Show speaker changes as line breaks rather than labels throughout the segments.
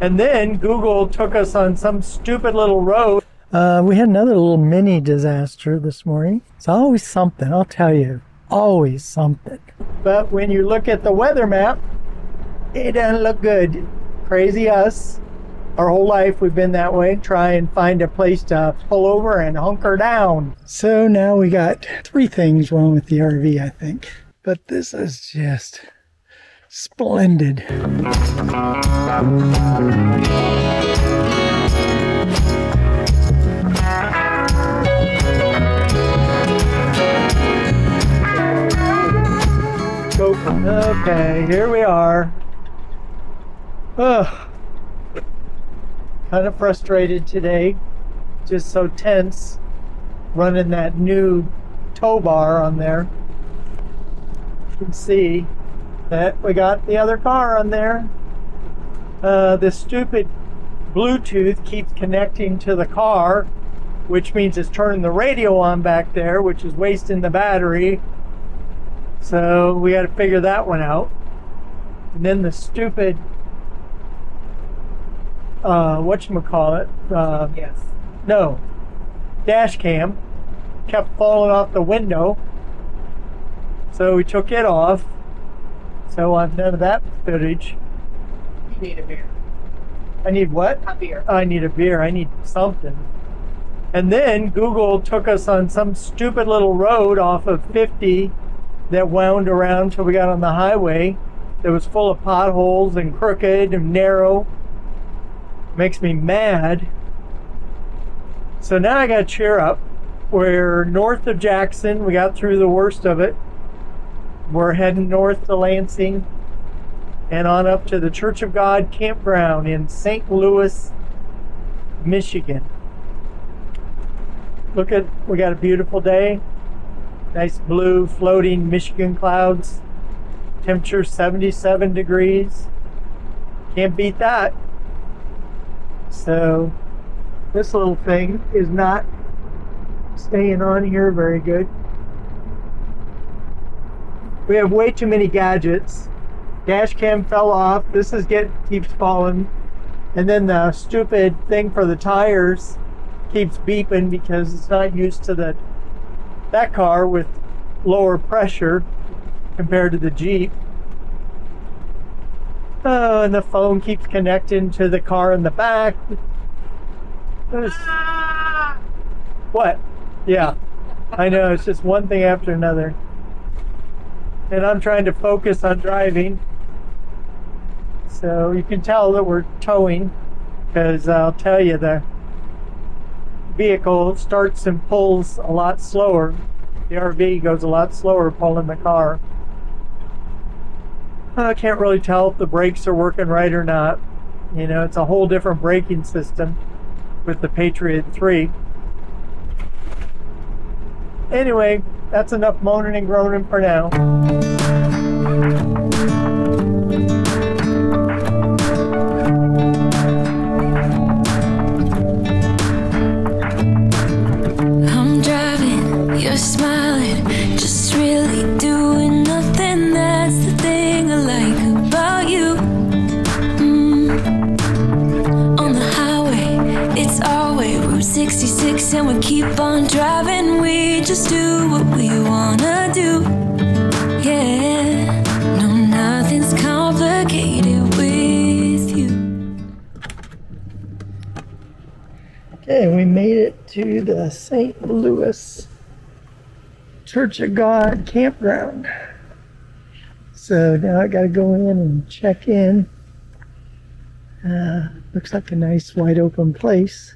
And then Google took us on some stupid little road.
We had another little mini disaster this morning. It's always something, I'll tell you. Always something.
But when you look at the weather map, it doesn't look good. Crazy us. Our whole life we've been that way. Try and find a place to pull over and hunker down.
So now we got 3 things wrong with the RV, I think. But this is just splendid.
Okay, here we are. Ugh. Kind of frustrated today. Just so tense running that new tow bar on there. You can see that we got the other car on there. This stupid Bluetooth keeps connecting to the car, which means it's turning the radio on back there, which is wasting the battery. So we got to figure that one out. And then the stupid whatchamacallit,
Yes.
no, dash cam kept falling off the window. So we took it off. So I've none of that footage.
You need a beer.
I need what?
A beer.
I need a beer. I need something. And then Google took us on some stupid little road off of 50 that wound around till we got on the highway. That was full of potholes and crooked and narrow. Makes me mad. So now I gotta cheer up. We're north of Jackson. We got through the worst of it. We're heading north to Lansing and on up to the Church of God Campground in St. Louis, Michigan. Look at, we got a beautiful day. Nice blue floating Michigan clouds. Temperature 77 degrees. Can't beat that. So this little thing is not staying on here very good. We have way too many gadgets. Dash cam fell off. This is keeps falling. And then the stupid thing for the tires keeps beeping because it's not used to that car with lower pressure compared to the Jeep. Oh, and the phone keeps connecting to the car in the back. What? Yeah, I know, it's just one thing after another. And I'm trying to focus on driving. So you can tell that we're towing, because I'll tell you, the vehicle starts and pulls a lot slower. The RV goes a lot slower pulling the car. I can't really tell if the brakes are working right or not. You know, it's a whole different braking system with the Patriot 3. Anyway, that's enough moaning and groaning for now.
I'm driving, you're smiling, just really doing nothing. That's the thing I like about you. On the highway, it's our way, Route 66, and we keep on driving. We just do what we wanna do. Yeah, no, nothing's complicated with you.
Okay, we made it to the St. Louis Church of God Campground. So now I gotta go in and check in. Looks like a nice wide open place.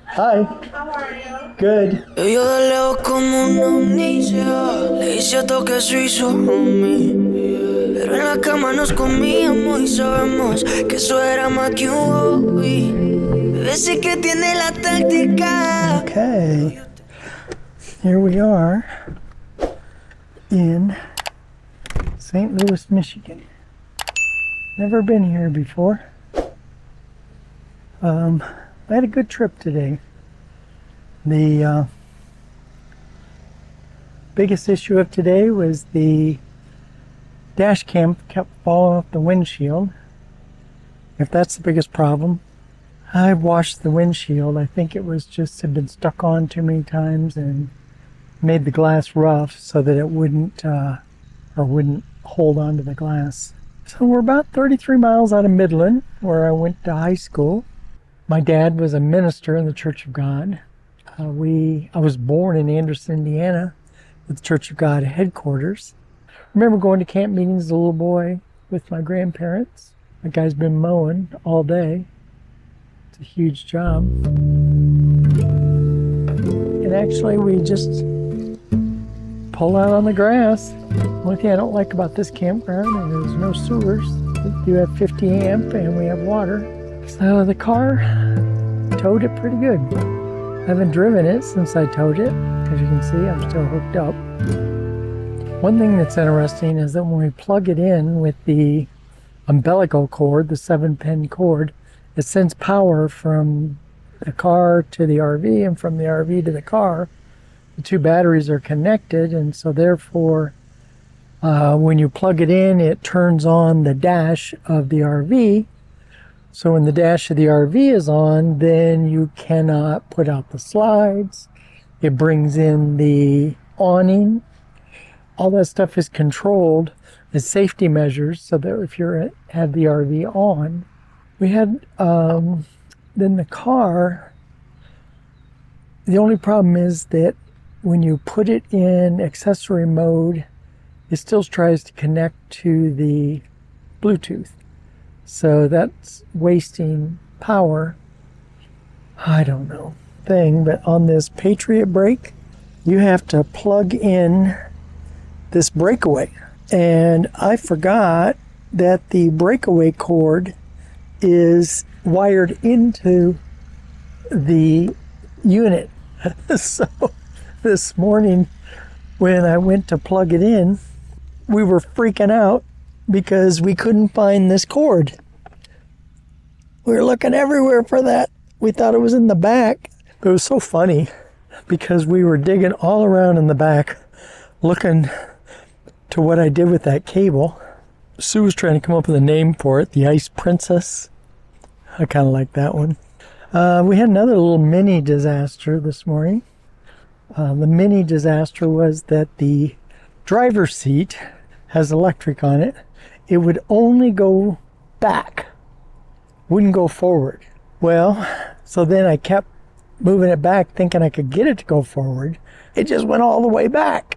Hi.
How are you?
Good.
Yo de lejos como un omniscio, le hice toque suizo, homie. Pero en la cama nos comíamos y sabemos que eso era más que un hobby. Ese que tiene la táctica.
Okay. Here we are in St. Louis, Michigan. Never been here before. I had a good trip today. The biggest issue of today was the dash cam kept falling off the windshield. If that's the biggest problem, I've washed the windshield. I think it was just had been stuck on too many times and made the glass rough so that it wouldn't hold on to the glass. So we're about 33 miles out of Midland, where I went to high school. My dad was a minister in the Church of God. I was born in Anderson, Indiana, at the Church of God headquarters. I remember going to camp meetings as a little boy with my grandparents. That guy's been mowing all day. It's a huge job. And actually, we just pull out on the grass. The only thing I don't like about this campground is there's no sewers. We do have 50 amp and we have water. So the car towed it pretty good. I haven't driven it since I towed it. As you can see, I'm still hooked up. One thing that's interesting is that when we plug it in with the umbilical cord, the 7-pin cord, it sends power from the car to the RV and from the RV to the car. The two batteries are connected, and so therefore when you plug it in, it turns on the dash of the RV. So when the dash of the RV is on, then you cannot put out the slides. It brings in the awning. All that stuff is controlled as safety measures so that if you have the RV on. We had then the car. The only problem is that when you put it in accessory mode, it still tries to connect to the Bluetooth. So that's wasting power. I don't know thing, but on this Patriot brake, you have to plug in this breakaway. And I forgot that the breakaway cord is wired into the unit. So this morning when I went to plug it in, we were freaking out because we couldn't find this cord. We were looking everywhere for that. We thought it was in the back. It was so funny because we were digging all around in the back looking to what I did with that cable. Sue was trying to come up with a name for it, the Ice Princess. I kind of like that one. We had another little mini disaster this morning. The mini disaster was that the driver's seat has electric on it. It would only go back, wouldn't go forward. Well, so then I kept moving it back thinking I could get it to go forward. It just went all the way back.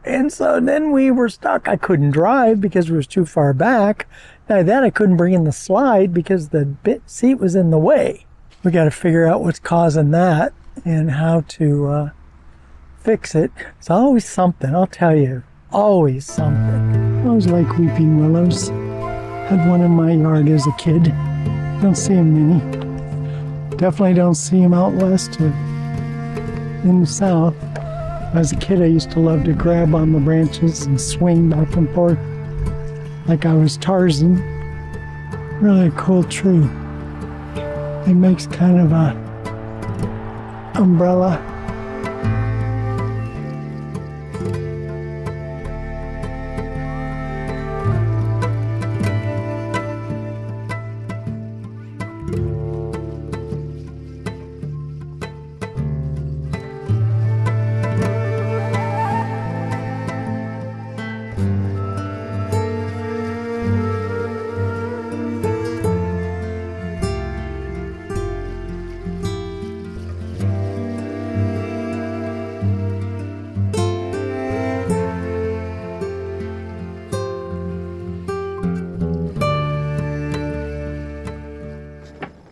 And so then we were stuck. I couldn't drive because it was too far back. Now then I couldn't bring in the slide because the seat was in the way. We got to figure out what's causing that and how to fix it. It's always something, I'll tell you. Always something. I always like weeping willows. Had one in my yard as a kid. Don't see them many. Definitely don't see them out west or in the south. As a kid, I used to love to grab on the branches and swing back and forth like I was Tarzan. Really a cool tree. It makes kind of a umbrella.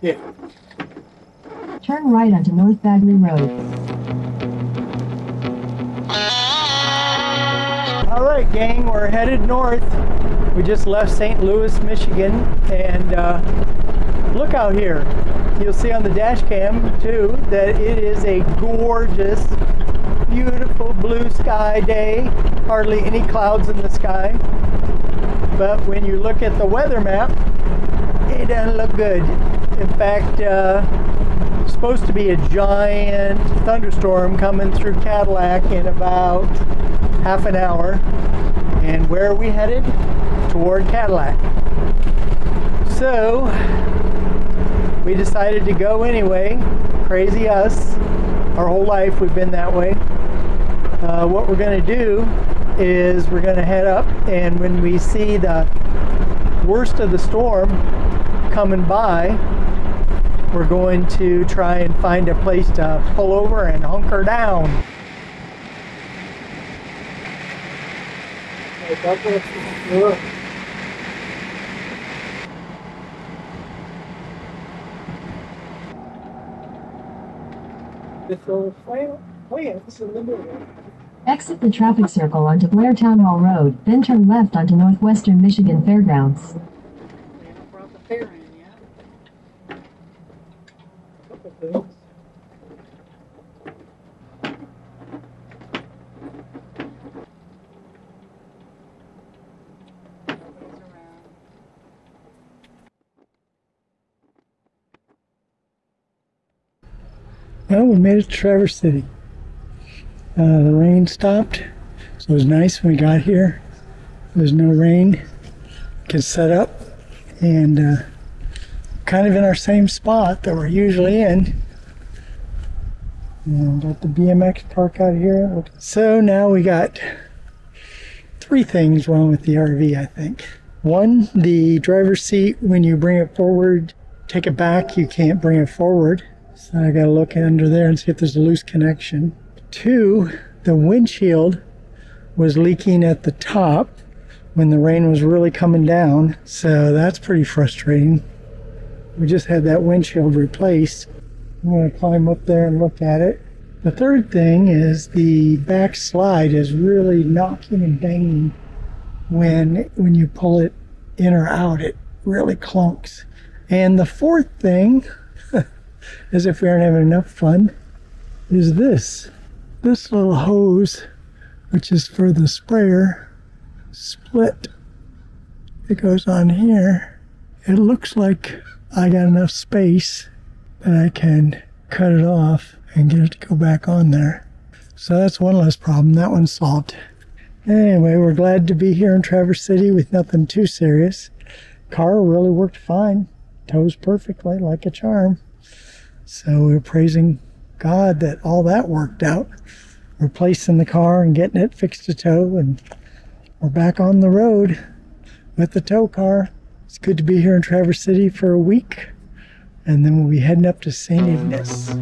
Yeah.
Turn right onto North Bagley Road.
All right, gang, we're headed north. We just left St. Louis, Michigan, and look out here. You'll see on the dash cam, too, that it is a gorgeous, beautiful blue sky day. Hardly any clouds in the sky. But when you look at the weather map, it doesn't look good. In fact, supposed to be a giant thunderstorm coming through Cadillac in about half an hour. And where are we headed? Toward Cadillac. So we decided to go anyway. Crazy us. Our whole life we've been that way. What we're going to do is we're going to head up, and when we see the worst of the storm coming by, we're going to try and find a place to pull over and hunker down.
Exit the traffic circle onto Blair Town Hall Road, then turn left onto Northwestern Michigan Fairgrounds.
Well, we made it to Traverse City. The rain stopped, so it was nice when we got here. There's no rain. Could set up, and kind of in our same spot that we're usually in. And got the BMX park out here. So now we got 3 things wrong with the RV, I think. 1, the driver's seat, when you bring it forward, take it back, you can't bring it forward. So I gotta look under there and see if there's a loose connection. 2, the windshield was leaking at the top when the rain was really coming down. So that's pretty frustrating. We just had that windshield replaced. I'm gonna climb up there and look at it. The 3rd thing is the back slide is really knocking and banging when you pull it in or out. It really clunks. And the 4th thing, as if we aren't having enough fun, is this little hose, which is for the sprayer, split. It goes on here. It looks like I got enough space that I can cut it off and get it to go back on there. So that's one less problem. That one's solved. Anyway, we're glad to be here in Traverse City with nothing too serious. Car really worked fine. Tows perfectly like a charm. So we're praising God that all that worked out. Replacing the car and getting it fixed to tow, and we're back on the road with the tow car. It's good to be here in Traverse City for a week, and then we'll be heading up to St. Ignace.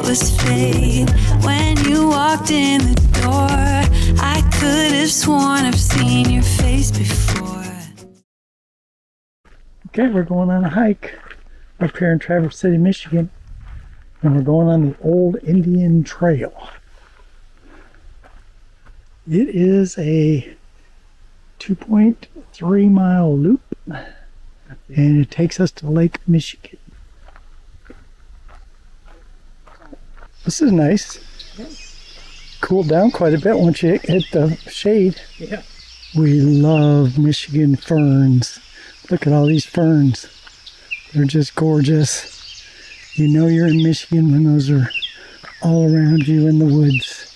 Was fate when you walked in the door. I could have sworn I've seen your face before.
Okay, we're going on a hike up here in Traverse City, Michigan, and we're going on the Old Indian Trail. It is a 2.3 mile loop, and it takes us to Lake Michigan. This is nice. Cooled down quite a bit once you hit the shade.
Yeah.
We love Michigan ferns. Look at all these ferns. They're just gorgeous. You know you're in Michigan when those are all around you in the woods.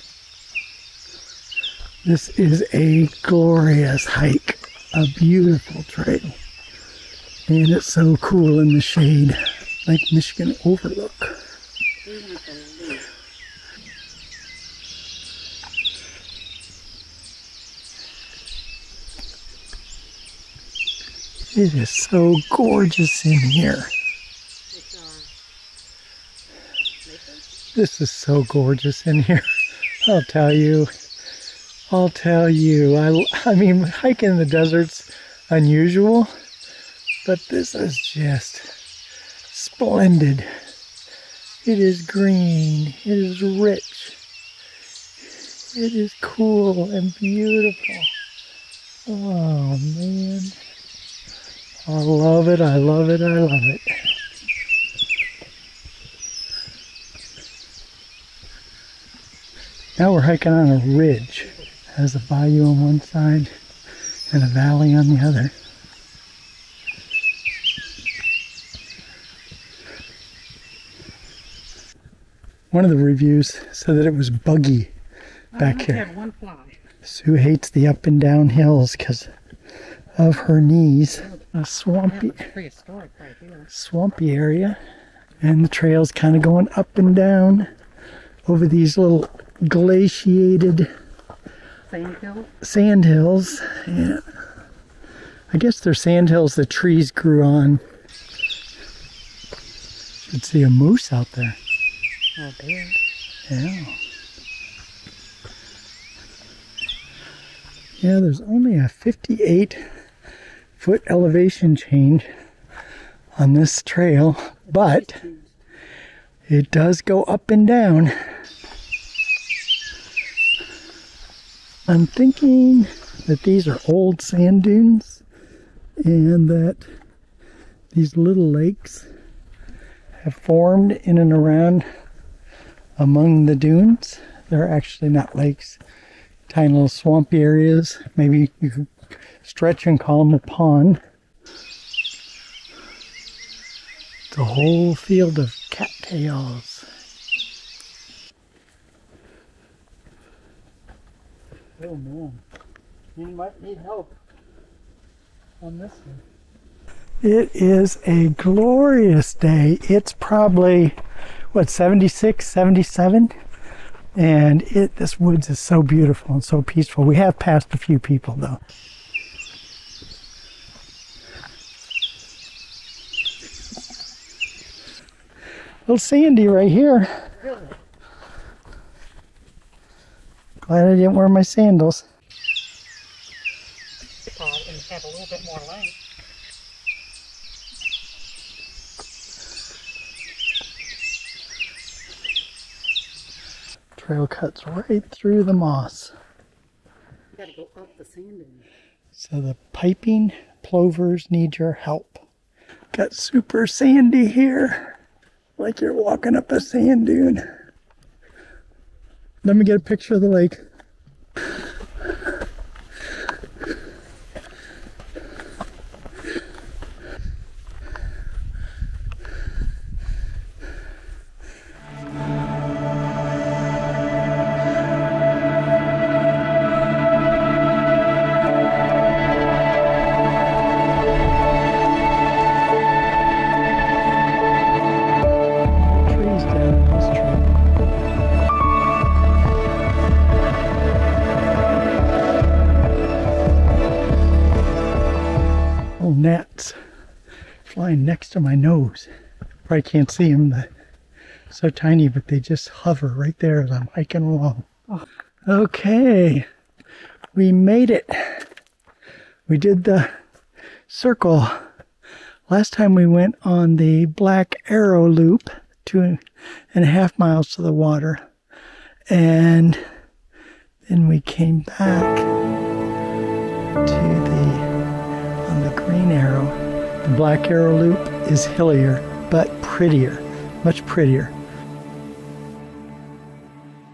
This is a glorious hike, a beautiful trail. And it's so cool in the shade. Lake Michigan overlook. It is so gorgeous in here. This is so gorgeous in here. I'll tell you. I mean, hiking in the desert's unusual, but this is just splendid. It is green. It is rich. It is cool and beautiful. Oh, man. I love it, I love it, I love it. Now we're hiking on a ridge. It has a bayou on one side and a valley on the other. One of the reviews said that it was buggy back here.
Had one fly.
Sue hates the up and down hills because of her knees. A swampy,
Prehistoric right here.
swampy area. And the trail's kind of going up and down over these little glaciated
Sandhill.
sand hills. Yeah. I guess they're sand hills the trees grew on. Should see a moose out there.
Oh dear.
Yeah. Yeah, there's only a 58-foot elevation change on this trail, but it does go up and down. I'm thinking that these are old sand dunes and that these little lakes have formed in and around among the dunes. They're actually not lakes, tiny little swampy areas. Maybe you could stretch and call them a pond. It's a whole field of cattails. Oh man, you might need help on this one. It is a glorious day. It's probably, what, 76, 77? And this woods is so beautiful and so peaceful. We have passed a few people though. Little Sandy right here.
Really?
Glad I didn't wear my sandals.
And have a little bit more length.
Trail cuts right through the moss.
You gotta go up the sand dune.
So the piping plovers need your help. Got super sandy here, like you're walking up a sand dune. Let me get a picture of the lake. Gnats flying next to my nose. Probably can't see them, they're so tiny, but they just hover right there as I'm hiking along. Okay, we made it. We did the circle. Last time we went on the Black Arrow Loop, 2.5 miles to the water, and then we came back to on the Green Arrow. The Black Arrow Loop is hillier, but prettier, much prettier.